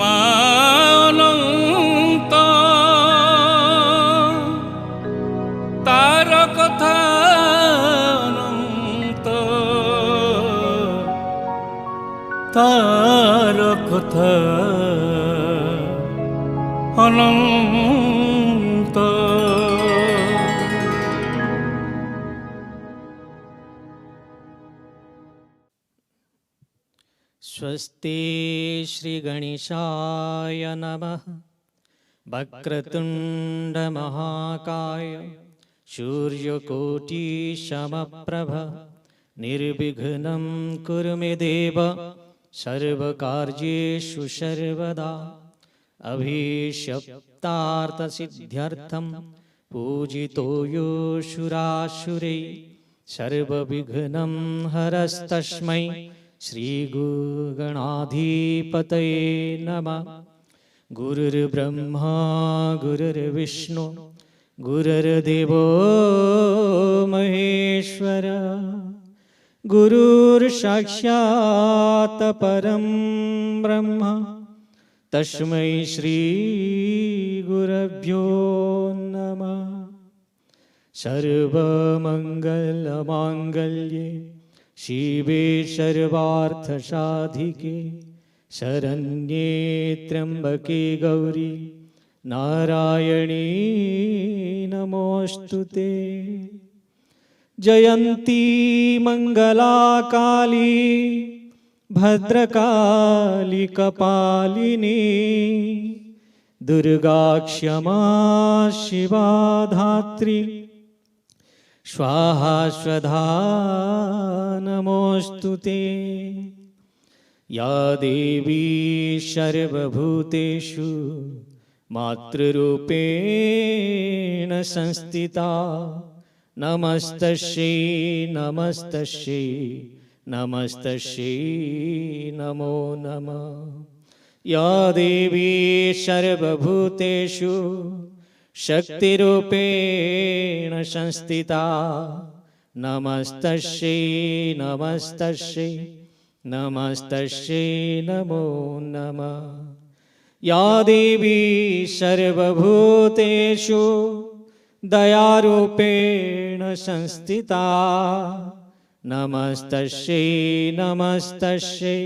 ମାନନ୍ତ ତାର କଥା ଅନନ୍ତ, ତାର କଥା ଅନନ୍ତ। स्वस्ति श्री गणेशाय नमः। वक्रतुंड महाकाय सूर्यकोटि समप्रभ निर्विघ्नं कुरु मे देव सर्वकार्येषु सर्वदा। अभिषप्तार्थसिद्ध्यर्थं पूजितो यो सुरासुरै सर्वविघ्नं हरस्तस्मै श्रीगुरुगणाधिपतये नमः। गुरुर्ब्रह्मा गुरुर्विष्णु गुरुर्देवो महेश्वर, गुरुर्साक्षात् परं ब्रह्म तस्मै श्री गुरुभ्यो नमः। सर्वमंगलमांगल्ये शिवे सर्वार्थसाधिके शरण्ये त्र्यंबके गौरी नारायणी नमोस्तुते। जयंती मंगला काली भद्रकाली कपालिनी, दुर्गा क्षमा शिवा धात्री स्वाहा स्वधा नमोस्तुते। या देवी सर्वभूतेषु मातृरूपेण संस्थिता, नमस्तस्यै नमस्तस्यै नमस्तस्यै नमो नमः। या देवी सर्वभूतेषु शक्तिरूपेण संस्थिता, नमस्तस्यै नमस्तस्यै नमस्तस्यै नमो नमः। या देवी सर्वभूतेषु दयारूपेण संस्थिता, नमस्तस्यै नमस्तस्यै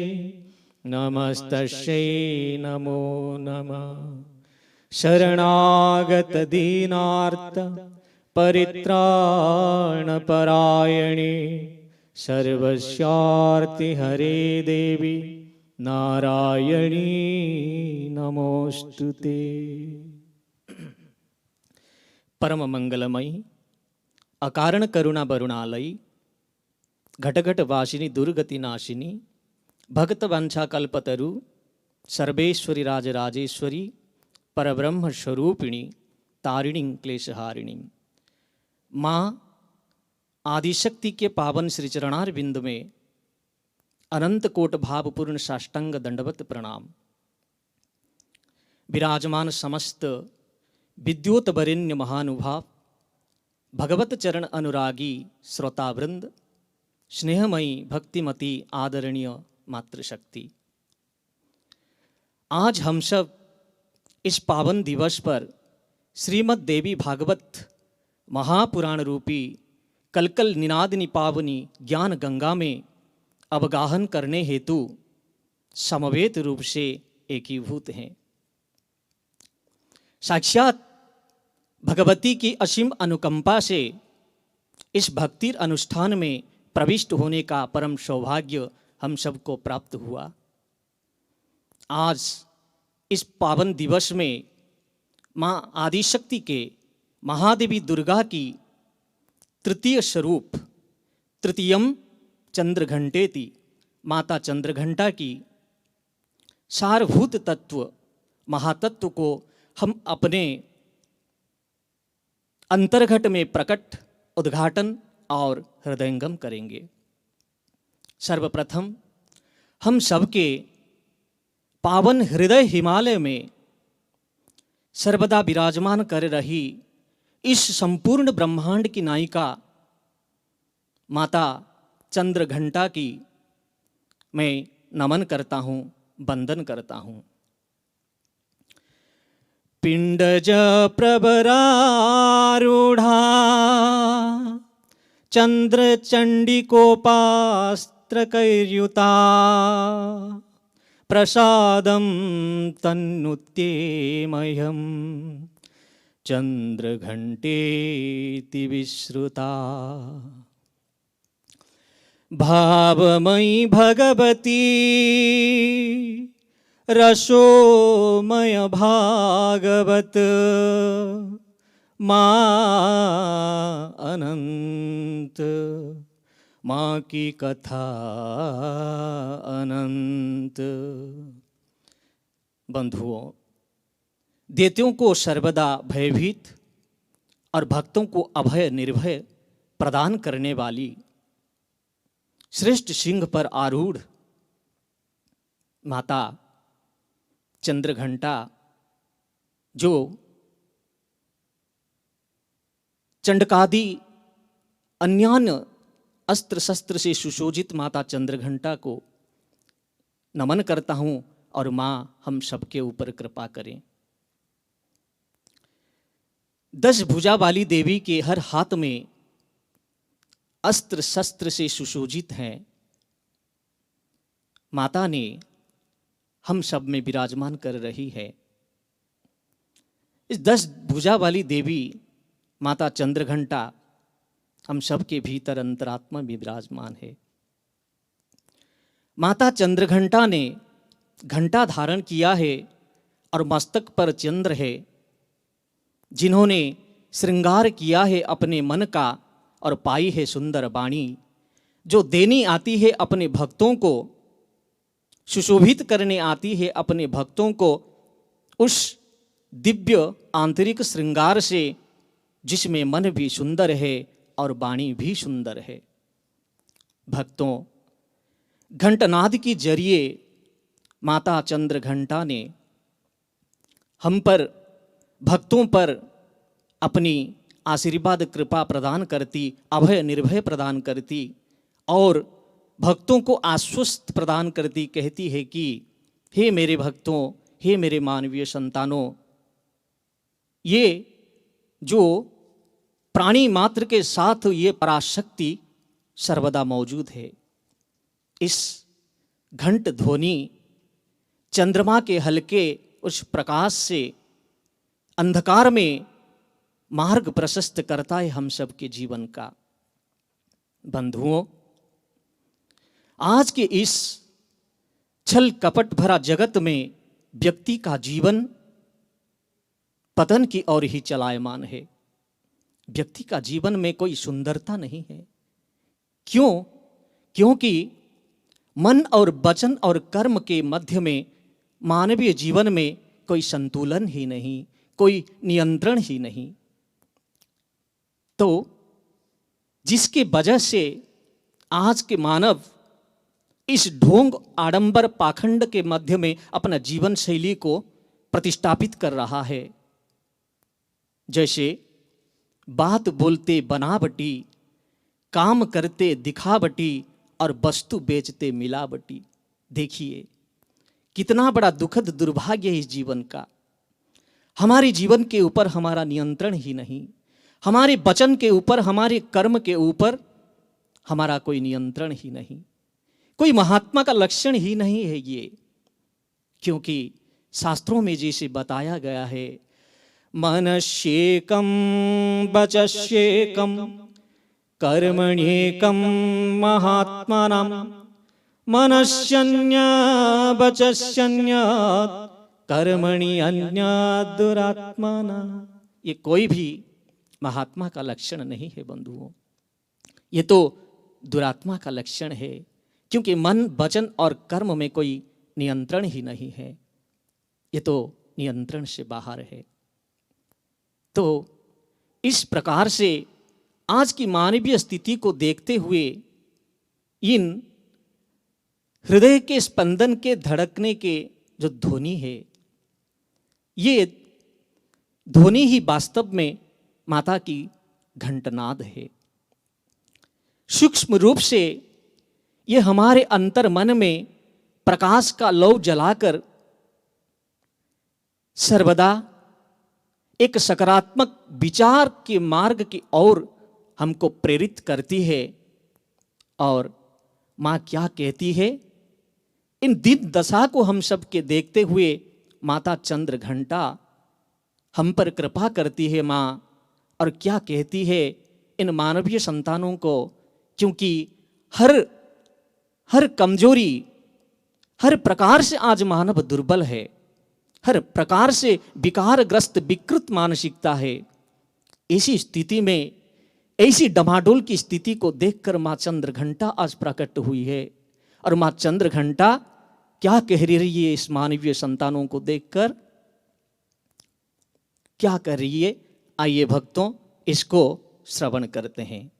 नमस्तस्यै नमो नमः। शरणागत दीनार्त परित्राणपरायणे सर्वस्यार्ति हरे देवी नारायणी नमोस्तुते। परम मंगलमयी अकारण करुणा वरुणालयी घटघट वासिनी दुर्गति नाशिनी भक्त वंशा कल्पतरु सर्वेश्वरी राजराजेश्वरी परब्रह्म स्वरूपिणी तारिणी क्लेशहारिणी। माँ आदिशक्ति के पावन श्री चरणार बिंद में अनंत कोट भावपूर्ण साष्टांग दंडवत प्रणाम। विराजमान समस्त विद्योत वरेण्य महानुभाव भगवत चरण अनुरागी श्रोतावृंद, स्नेहमयी भक्तिमती आदरणीय मातृशक्ति, आज हम सब इस पावन दिवस पर श्रीमद् देवी भागवत महापुराण रूपी कलकल निनादिनी पावनी ज्ञान गंगा में अवगाहन करने हेतु समवेत रूप से एकीभूत हैं। साक्षात भगवती की असीम अनुकंपा से इस भक्ति अनुष्ठान में प्रविष्ट होने का परम सौभाग्य हम सबको प्राप्त हुआ। आज इस पावन दिवस में माँ आदिशक्ति के महादेवी दुर्गा की तृतीय स्वरूप तृतीयम चंद्रघंटेति माता चंद्रघंटा की सारभूत तत्व महातत्व को हम अपने अंतर्घट में प्रकट उद्घाटन और हृदयंगम करेंगे। सर्वप्रथम हम सबके पावन हृदय हिमालय में सर्वदा विराजमान कर रही इस संपूर्ण ब्रह्मांड की नायिका माता चंद्रघंटा की मैं नमन करता हूँ, वंदन करता हूँ। पिंडज प्रवरारूढ़ा चंद्र चंडिकोपास्त्रकैर्युता प्रसादं तन्नुत्येमह्यं चंद्रघंटेति विश्रुता। भावमयी भगवती रसोमय भागवत माँ अनंत, माँ की कथा अनंत। बंधुओं, दैत्यों को सर्वदा भयभीत और भक्तों को अभय निर्भय प्रदान करने वाली श्रेष्ठ सिंह पर आरूढ़ माता चंद्रघंटा, जो चंडकादि अन्यान्य अस्त्र शस्त्र से सुशोभित माता चंद्रघंटा को नमन करता हूं और मां हम सबके ऊपर कृपा करें। 10 भुजा वाली देवी के हर हाथ में अस्त्र शस्त्र से सुशोभित हैं। माता ने हम सब में विराजमान कर रही है। इस 10 भुजा वाली देवी माता चंद्रघंटा हम सब के भीतर अंतरात्मा में विराजमान है। माता चंद्रघंटा ने घंटा धारण किया है और मस्तक पर चंद्र है, जिन्होंने श्रृंगार किया है अपने मन का और पाई है सुंदर वाणी, जो देनी आती है अपने भक्तों को, सुशोभित करने आती है अपने भक्तों को उस दिव्य आंतरिक श्रृंगार से जिसमें मन भी सुंदर है और वाणी भी सुंदर है। भक्तों, घंटनाद के जरिए माता चंद्रघंटा ने हम पर, भक्तों पर अपनी आशीर्वाद कृपा प्रदान करती, अभय निर्भय प्रदान करती और भक्तों को आश्वस्त प्रदान करती कहती है कि हे मेरे भक्तों, हे मेरे मानवीय संतानों, ये जो प्राणी मात्र के साथ ये पराशक्ति सर्वदा मौजूद है। इस घंट ध्वनि चंद्रमा के हल्के उस प्रकाश से अंधकार में मार्ग प्रशस्त करता है हम सबके जीवन का। बंधुओं, आज के इस छल कपट भरा जगत में व्यक्ति का जीवन पतन की ओर ही चलायमान है। व्यक्ति का जीवन में कोई सुंदरता नहीं है। क्यों? क्योंकि मन और वचन और कर्म के मध्य में मानवीय जीवन में कोई संतुलन ही नहीं, कोई नियंत्रण ही नहीं। तो जिसके वजह से आज के मानव इस ढोंग आडंबर पाखंड के मध्य में अपना जीवन शैली को प्रतिष्ठापित कर रहा है। जैसे बात बोलते बनावटी, काम करते दिखावटी और वस्तु बेचते मिलावटी। देखिए कितना बड़ा दुखद दुर्भाग्य है इस जीवन का। हमारे जीवन के ऊपर हमारा नियंत्रण ही नहीं, हमारे वचन के ऊपर, हमारे कर्म के ऊपर हमारा कोई नियंत्रण ही नहीं, कोई महात्मा का लक्षण ही नहीं है ये। क्योंकि शास्त्रों में जैसे बताया गया है, मनस्येकं वचस्येकं कर्मण्येकं महात्मनां मनस्यन्य वचस्यन्य कर्मणि अन्यात् दुरात्मना। ये कोई भी महात्मा का लक्षण नहीं है बंधुओं, ये तो दुरात्मा का लक्षण है। क्योंकि मन, वचन और कर्म में कोई नियंत्रण ही नहीं है, ये तो नियंत्रण से बाहर है। तो इस प्रकार से आज की मानवीय स्थिति को देखते हुए इन हृदय के स्पंदन के धड़कने के जो ध्वनि है, ये ध्वनि ही वास्तव में माता की घंटनाद है। सूक्ष्म रूप से ये हमारे अंतर मन में प्रकाश का लौ जलाकर सर्वदा एक सकारात्मक विचार के मार्ग की ओर हमको प्रेरित करती है। और माँ क्या कहती है, इन दिन दशा को हम सब के देखते हुए माता चंद्र घंटा हम पर कृपा करती है माँ। और क्या कहती है इन मानवीय संतानों को, क्योंकि हर कमजोरी, हर प्रकार से आज मानव दुर्बल है, हर प्रकार से विकारग्रस्त विकृत मानसिकता है। ऐसी स्थिति में, ऐसी डमाडोल की स्थिति को देखकर माँ चंद्र घंटा आज प्रकट हुई है। और माँ चंद्र घंटा क्या कह रही है इस मानवीय संतानों को देखकर, क्या कर रही है? आइए भक्तों इसको श्रवण करते हैं।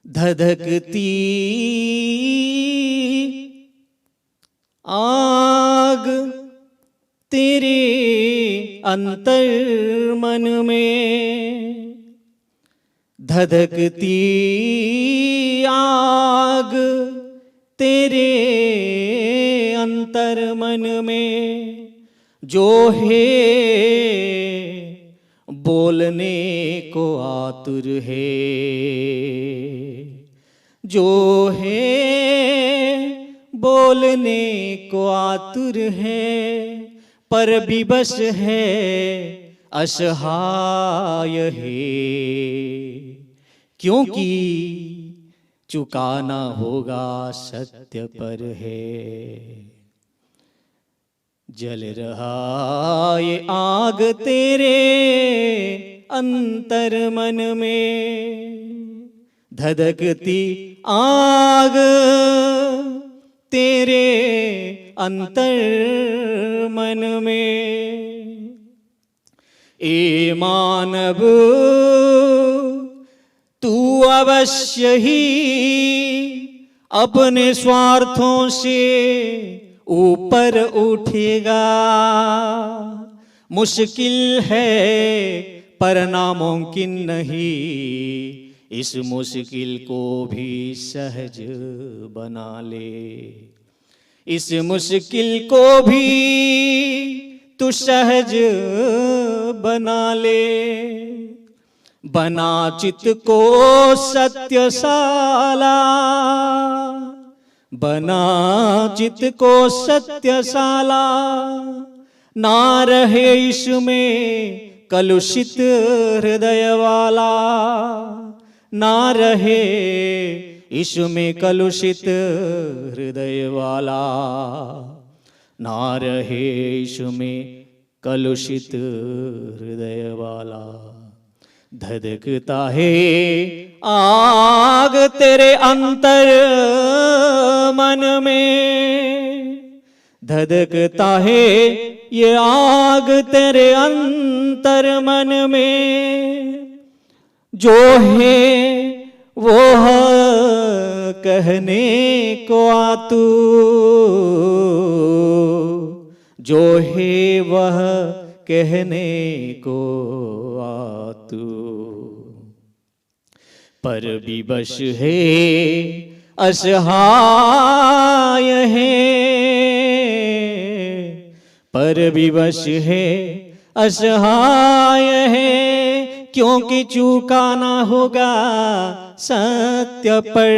धधकती आग तेरे अंतर मन में, धधकती आग तेरे अंतर मन में, जो है बोलने को आतुर है, जो है बोलने को आतुर है, पर विवश है असहाय है, क्योंकि चुकाना होगा सत्य पर है। जल रहा ये आग तेरे अंतर मन में, धधकती आग तेरे अंतर मन में। ए मानव तू अवश्य ही अपने स्वार्थों से ऊपर उठेगा, मुश्किल है पर नामुमकिन नहीं, इस मुश्किल को भी सहज बना ले, इस मुश्किल को भी तू सहज बना ले। बना चित को सत्यशाला, बना चित को सत्यशाला, ना रहे इसमें कलुषित हृदय वाला, ना रहे इसमें कलुषित हृदय वाला, ना रहे इसमें कलुषित हृदय वाला। धधकता है आग तेरे अंतर मन में, धधकता है ये आग तेरे अंतर मन में, जो है वो कहने को आतुर, जो है वह कहने को आतुर, पर विवश है असहाय है, पर विवश है असहाय है, क्योंकि चुकाना होगा सत्य पर,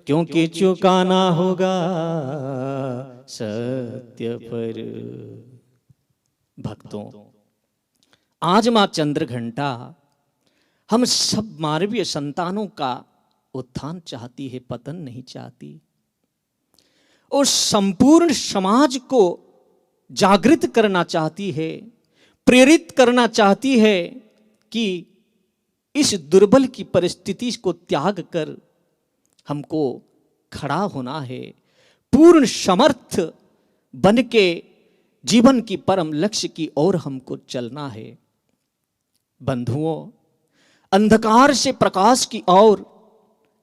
क्योंकि चुकाना होगा सत्य पर। भक्तों, आज मां चंद्र घंटा हम सब मानवीय संतानों का उत्थान चाहती है, पतन नहीं चाहती। और संपूर्ण समाज को जागृत करना चाहती है, प्रेरित करना चाहती है कि इस दुर्बल की परिस्थिति को त्याग कर हमको खड़ा होना है, पूर्ण समर्थ बन के जीवन की परम लक्ष्य की ओर हमको चलना है। बंधुओं, अंधकार से प्रकाश की ओर,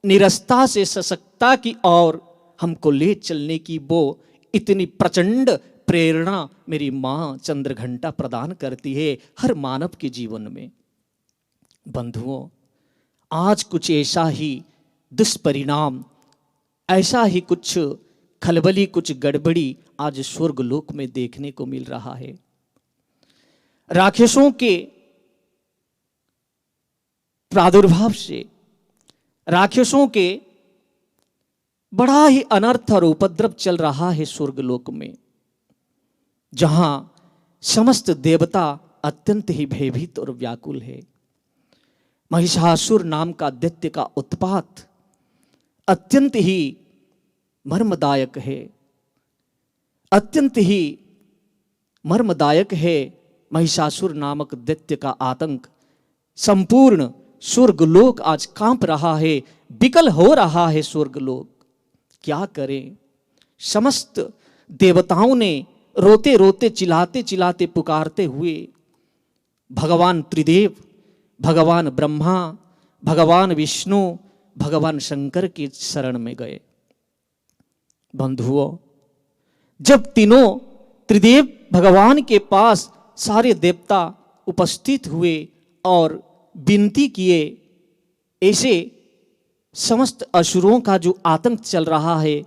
निरस्ता से सशक्तता की ओर हमको ले चलने की वो इतनी प्रचंड प्रेरणा मेरी मां चंद्र घंटा प्रदान करती है हर मानव के जीवन में। बंधुओं, आज कुछ ऐसा ही दुष्परिणाम, ऐसा ही कुछ खलबली, कुछ गड़बड़ी आज स्वर्ग लोक में देखने को मिल रहा है। राक्षसों के प्रादुर्भाव से, राक्षसों के बड़ा ही अनर्थ और उपद्रव चल रहा है स्वर्ग लोक में, जहां समस्त देवता अत्यंत ही भयभीत और व्याकुल है। महिषासुर नाम का दैत्य का उत्पात अत्यंत ही मर्मदायक है, अत्यंत ही मर्मदायक है। महिषासुर नामक दैत्य का आतंक संपूर्ण स्वर्गलोक आज कांप रहा है, विकल हो रहा है स्वर्गलोक। क्या करें? समस्त देवताओं ने रोते रोते, चिल्लाते चिल्लाते, पुकारते हुए भगवान त्रिदेव, भगवान ब्रह्मा, भगवान विष्णु, भगवान शंकर की शरण में गए। बंधुओं, जब तीनों त्रिदेव भगवान के पास सारे देवता उपस्थित हुए और विनती किए, ऐसे समस्त असुरों का जो आतंक चल रहा है,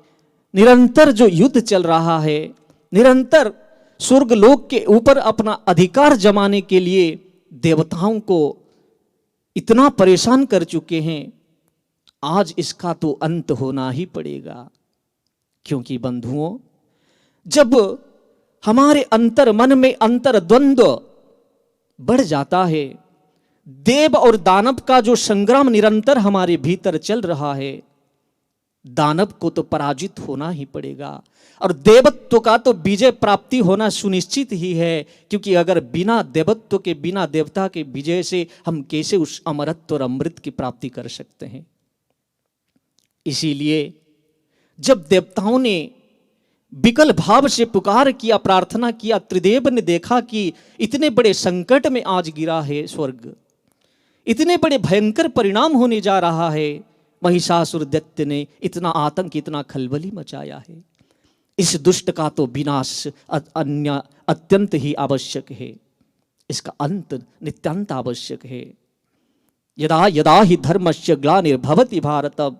निरंतर जो युद्ध चल रहा है, निरंतर स्वर्गलोक के ऊपर अपना अधिकार जमाने के लिए देवताओं को इतना परेशान कर चुके हैं, आज इसका तो अंत होना ही पड़ेगा। क्योंकि बंधुओं, जब हमारे अंतर मन में अंतर द्वंद्व बढ़ जाता है, देव और दानव का जो संग्राम निरंतर हमारे भीतर चल रहा है, दानव को तो पराजित होना ही पड़ेगा और देवत्व का तो विजय प्राप्ति होना सुनिश्चित ही है। क्योंकि अगर बिना देवत्व के, बिना देवता के विजय से हम कैसे उस अमरत्व और अमृत की प्राप्ति कर सकते हैं? इसीलिए जब देवताओं ने विकल भाव से पुकार किया, प्रार्थना किया, त्रिदेव ने देखा कि इतने बड़े संकट में आज गिरा है स्वर्ग, इतने बड़े भयंकर परिणाम होने जा रहा है, महिषासुर दैत्य ने इतना आतंक, इतना खलबली मचाया है, इस दुष्ट का तो विनाश अत्यंत ही आवश्यक है, इसका अंत नित्यांत आवश्यक है। यदा यदा ही धर्मस्य ग्लानिर्भवति भारत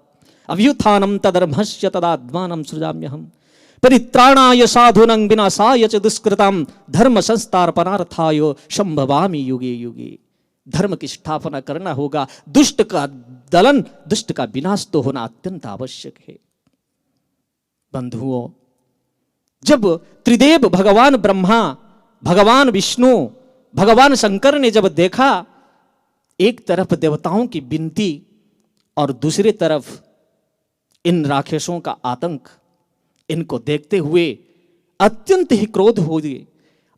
अभ्युत्थानं तदधर्मस्य तदात्मानं सृजाम्यहम् परित्राणाय साधूनां विनाशाय च दुष्कृतां धर्म संस्थापनार्थाय संभवामि युगे युगे। धर्म की स्थापना करना होगा, दुष्ट का दलन, दुष्ट का विनाश तो होना अत्यंत आवश्यक है। बंधुओं, जब त्रिदेव भगवान ब्रह्मा, भगवान विष्णु, भगवान शंकर ने जब देखा एक तरफ देवताओं की विनती और दूसरी तरफ इन राक्षसों का आतंक, इनको देखते हुए अत्यंत ही क्रोध हो गए,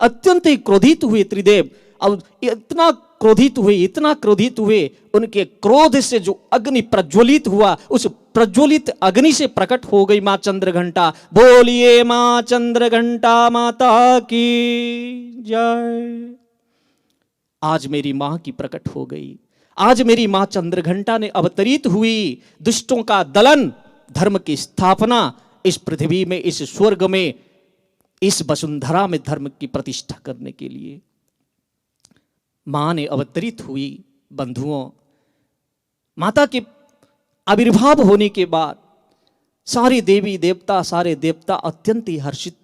अत्यंत ही क्रोधित हुए त्रिदेव। और इतना क्रोधित हुए, इतना क्रोधित हुए, उनके क्रोध से जो अग्नि प्रज्वलित हुआ, उस प्रज्वलित अग्नि से प्रकट हो गई मां चंद्रघंटा। बोलिए मां चंद्रघंटा माता की जय। आज मेरी मां की प्रकट हो गई, आज मेरी मां चंद्रघंटा ने अवतरित हुई, दुष्टों का दलन, धर्म की स्थापना इस पृथ्वी में, इस स्वर्ग में, इस वसुंधरा में धर्म की प्रतिष्ठा करने के लिए मां ने अवतरित हुई। बंधुओं, माता के आविर्भाव होने के बाद सारे देवी देवता, सारे देवता अत्यंत ही हर्षित,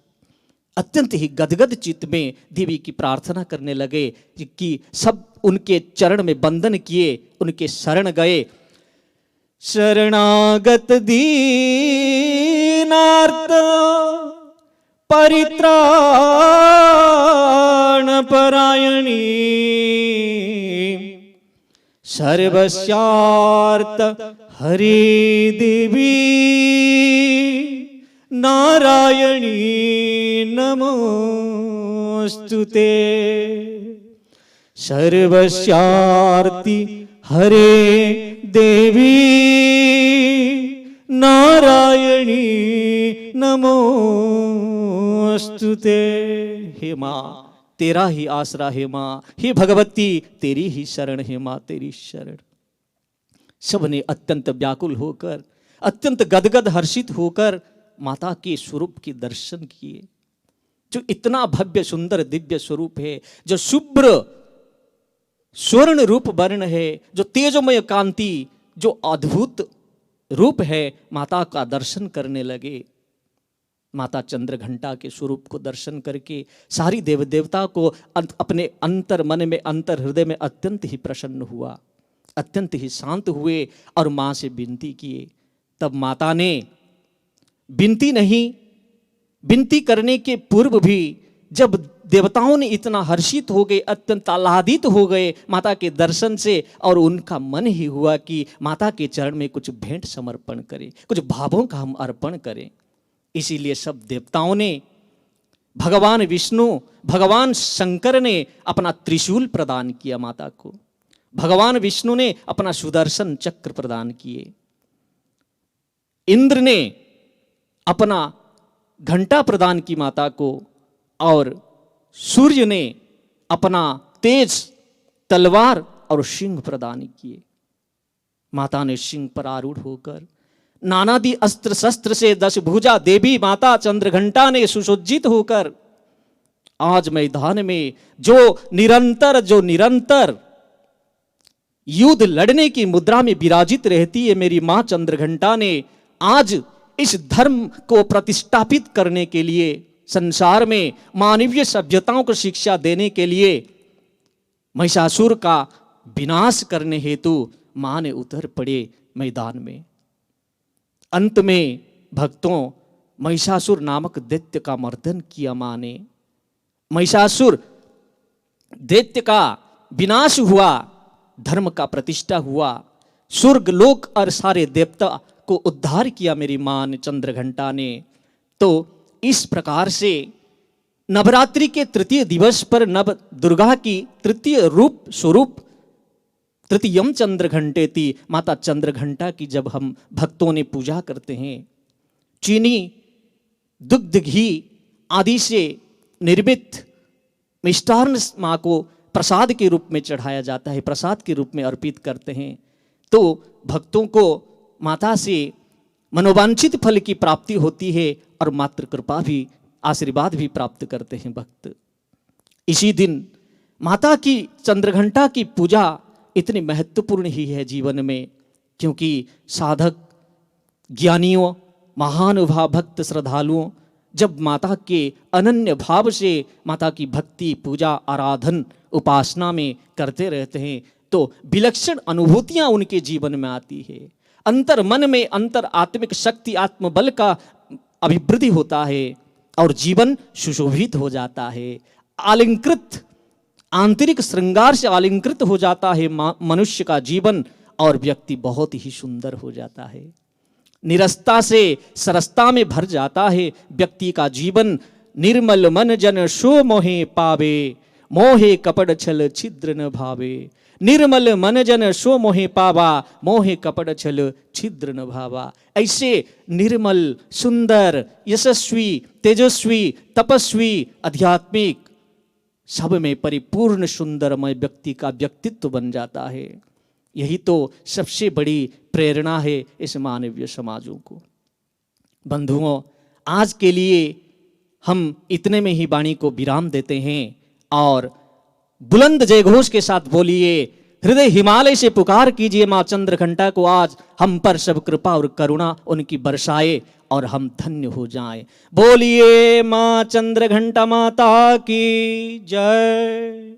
अत्यंत ही गदगद चित्त में देवी की प्रार्थना करने लगे कि सब उनके चरण में बंदन किए, उनके शरण गए। शरणागत दीनार्त परित्राण परायणी सर्वस्यार्थ हरि देवी नारायणी नमोस्तुते। सर्वस्यार्ति हरे देवी नारायणी नमोस्तुते। हे माँ, तेरा ही आसरा है माँ, हे भगवती तेरी ही शरण है माँ, तेरी शरण। सबने अत्यंत व्याकुल होकर, अत्यंत गदगद हर्षित होकर माता के स्वरूप के दर्शन किए, जो इतना भव्य सुंदर दिव्य स्वरूप है, जो शुभ्र स्वर्ण रूप वर्ण है, जो तेजमय कांति, जो अद्भुत रूप है। माता का दर्शन करने लगे। माता चंद्रघंटा के स्वरूप को दर्शन करके सारी देव देवता को अपने अंतर मन में, अंतर हृदय में अत्यंत ही प्रसन्न हुआ, अत्यंत ही शांत हुए और माँ से विनती किए। तब माता ने विनती करने के पूर्व भी जब देवताओं ने इतना हर्षित हो गए, अत्यंत आह्लादित हो गए माता के दर्शन से, और उनका मन ही हुआ कि माता के चरण में कुछ भेंट समर्पण करें, कुछ भावों का हम अर्पण करें। इसीलिए सब देवताओं ने, भगवान विष्णु, भगवान शंकर ने अपना त्रिशूल प्रदान किया माता को, भगवान विष्णु ने अपना सुदर्शन चक्र प्रदान किए, इंद्र ने अपना घंटा प्रदान की माता को, और सूर्य ने अपना तेज तलवार और सिंह प्रदान किए। माता ने सिंह पर आरूढ़ होकर नानादि अस्त्र शस्त्र से 10 भुजा देवी माता चंद्रघंटा ने सुसज्जित होकर आज मैदान में जो निरंतर युद्ध लड़ने की मुद्रा में विराजित रहती है मेरी मां चंद्रघंटा ने, आज इस धर्म को प्रतिष्ठापित करने के लिए, संसार में मानवीय सभ्यताओं को शिक्षा देने के लिए, महिषासुर का विनाश करने हेतु मां ने उतर पड़े मैदान में। अंत में भक्तों महिषासुर नामक दैत्य का मर्दन किया मां ने, महिषासुर दैत्य का विनाश हुआ, धर्म का प्रतिष्ठा हुआ, स्वर्ग लोक और सारे देवता को उद्धार किया मेरी मां ने चंद्रघंटा ने। तो इस प्रकार से नवरात्रि के तृतीय दिवस पर नव दुर्गा की तृतीय रूप स्वरूप तृतीयम चंद्रघंटेति, माता चंद्रघंटा की जब हम भक्तों ने पूजा करते हैं, चीनी दुग्ध घी आदि से निर्मित मिष्टान्न माँ को प्रसाद के रूप में चढ़ाया जाता है, प्रसाद के रूप में अर्पित करते हैं, तो भक्तों को माता से मनोवांछित फल की प्राप्ति होती है और मातृ कृपा भी, आशीर्वाद भी प्राप्त करते हैं भक्त। इसी दिन माता की चंद्रघंटा की पूजा इतनी महत्वपूर्ण ही है जीवन में, क्योंकि साधक ज्ञानियों, महानुभाव भक्त श्रद्धालुओं जब माता के अनन्य भाव से माता की भक्ति, पूजा, आराधन, उपासना में करते रहते हैं तो विलक्षण अनुभूतियां उनके जीवन में आती है। अंतर मन में अंतर आत्मिक शक्ति, आत्मबल का अभिवृद्धि होता है और जीवन सुशोभित हो जाता है, आलंकृत, आंतरिक श्रृंगार से आलंकृत हो जाता है मनुष्य का जीवन, और व्यक्ति बहुत ही सुंदर हो जाता है। निरस्ता से सरसता में भर जाता है व्यक्ति का जीवन। निर्मल मन जन सो मोहे पावे, मोहे कपड़ छल छिद्र न भावे। निर्मल मन जन सो मोहे पावा, मोहे कपड़ छल छिद्र न भावा। ऐसे निर्मल, सुंदर, यशस्वी, तेजस्वी, तपस्वी, आध्यात्मिक, सब में परिपूर्ण सुंदरमय व्यक्ति का व्यक्तित्व बन जाता है। यही तो सबसे बड़ी प्रेरणा है इस मानवीय समाजों को। बंधुओं, आज के लिए हम इतने में ही वाणी को विराम देते हैं और बुलंद जयघोष के साथ बोलिए, हृदय हिमालय से पुकार कीजिए मां चंद्रघंटा को आज हम पर सब कृपा और करुणा उनकी बरसाए और हम धन्य हो जाएं। बोलिए मां चंद्रघंटा माता की जय।